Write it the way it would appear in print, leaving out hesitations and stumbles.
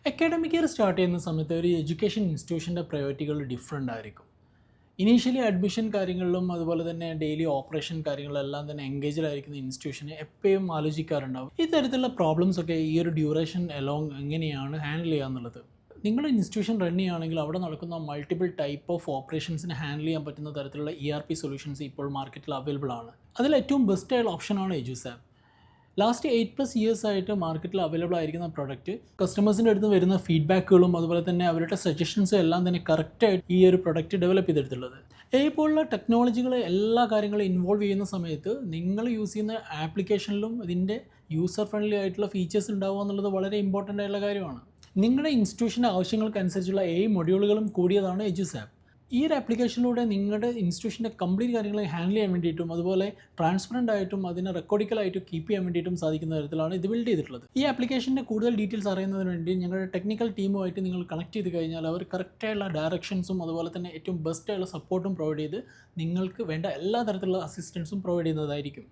Academic year start ചെയ്യുന്ന സമയത്ത് ഒരു എഡ്യൂക്കേഷൻ ഇൻസ്റ്റിറ്റ്യൂഷൻ്റെ പ്രയോറിറ്റികൾ ഡിഫറെൻ്റ് ആയിരിക്കും. ഇനീഷ്യലി അഡ്മിഷൻ കാര്യങ്ങളിലും അതുപോലെ തന്നെ ഡെയിലി ഓപ്പറേഷൻ കാര്യങ്ങളെല്ലാം തന്നെ എൻഗേജ്ഡ് ആയിരിക്കുന്ന ഇൻസ്റ്റിറ്റ്യൂഷനെ എപ്പോഴും ആലോചിക്കാറുണ്ടാവും ഈ തരത്തിലുള്ള പ്രോബ്ലംസ് ഒക്കെ ഈ ഒരു ഡ്യൂറേഷൻ അലോങ് എങ്ങനെയാണ് ഹാൻഡിൽ ചെയ്യുക എന്നുള്ളത്. നിങ്ങളുടെ ഇൻസ്റ്റിറ്റ്യൂഷൻ റൺ ചെയ്യുകയാണെങ്കിൽ അവിടെ നടക്കുന്ന മൾട്ടിപ്പിൾ ടൈപ്പ് ഓഫ് ഓപ്പറേഷൻസിനെ ഹാൻഡിൽ ചെയ്യാൻ പറ്റുന്ന തരത്തിലുള്ള ERP സൊല്യൂഷൻസ് ഇപ്പോൾ മാർക്കറ്റിൽ അവൈലബിൾ ആണ്. അതിൽ ഏറ്റവും ബെസ്റ്റ് ആയുള്ള ഓപ്ഷനാണ് എജുസാപ്പ്. ലാസ്റ്റ് 8+ ഇയേഴ്സ് ആയിട്ട് മാർക്കറ്റിൽ അവൈലബിൾ ആയിരിക്കുന്ന പ്രൊഡക്റ്റ് കസ്റ്റമേഴ്സിൻ്റെ അടുത്ത് വരുന്ന ഫീഡ്ബാക്കുകളും അതുപോലെ തന്നെ അവരുടെ സജഷൻസും എല്ലാം തന്നെ കറക്റ്റായിട്ട് ഈ ഒരു പ്രൊഡക്റ്റ് ഡെവലപ്പ് ചെയ്തെടുത്തുള്ളത്. പോലുള്ള ടെക്നോളജികൾ എല്ലാ കാര്യങ്ങളും ഇൻവോൾവ് ചെയ്യുന്ന സമയത്ത് നിങ്ങൾ യൂസ് ചെയ്യുന്ന ആപ്ലിക്കേഷനിലും ഇതിൻ്റെ യൂസർ ഫ്രണ്ട്ലി ആയിട്ടുള്ള ഫീച്ചേഴ്സ് ഉണ്ടാവുക എന്നുള്ളത് വളരെ ഇമ്പോർട്ടൻ്റ് ആയിട്ടുള്ള കാര്യമാണ്. നിങ്ങളുടെ ഇൻസ്റ്റിറ്റ്യൂഷൻ്റെ ആവശ്യങ്ങൾക്കനുസരിച്ചുള്ള മൊഡ്യൂളുകളും കൂടിയതാണ് എജുസാപ്പ്. ഈ ഒരു ആപ്ലിക്കേഷനിലൂടെ നിങ്ങളുടെ ഇൻസ്റ്റിറ്റ്യൂഷൻ്റെ കംപ്ലീറ്റ് കാര്യങ്ങൾ ഹാൻഡിൽ ചെയ്യാൻ വേണ്ടിയിട്ടും അതുപോലെ ട്രാൻസ്പെറൻ്റ് ആയിട്ടും അതിനെ റെക്കോർഡിക്കലായിട്ടും കീപ്പ് ചെയ്യാൻ വേണ്ടിയിട്ടും സാധിക്കുന്ന തരത്തിലാണ് ഇത് ബിൽഡ് ചെയ്തിട്ടുള്ളത്. ഈ ആപ്ലിക്കേഷൻ്റെ കൂടുതൽ ഡീറ്റെയിൽസ് അറിയുന്നതിന് വേണ്ടി ഞങ്ങളുടെ ടെക്നിക്കൽ ടീമുമായിട്ട് നിങ്ങൾ കണക്ട് ചെയ്ത് കഴിഞ്ഞാൽ അവർ കറക്റ്റായുള്ള ഡയറക്ഷൻസും അതുപോലെ തന്നെ ഏറ്റവും ബെസ്റ്റായുള്ള സപ്പോർട്ടും പ്രൊവൈഡ് ചെയ്ത് നിങ്ങൾക്ക് വേണ്ട എല്ലാ തരത്തിലുള്ള അസിസ്റ്റൻസും പ്രൊവൈഡ് ചെയ്യുന്നതായിരിക്കും.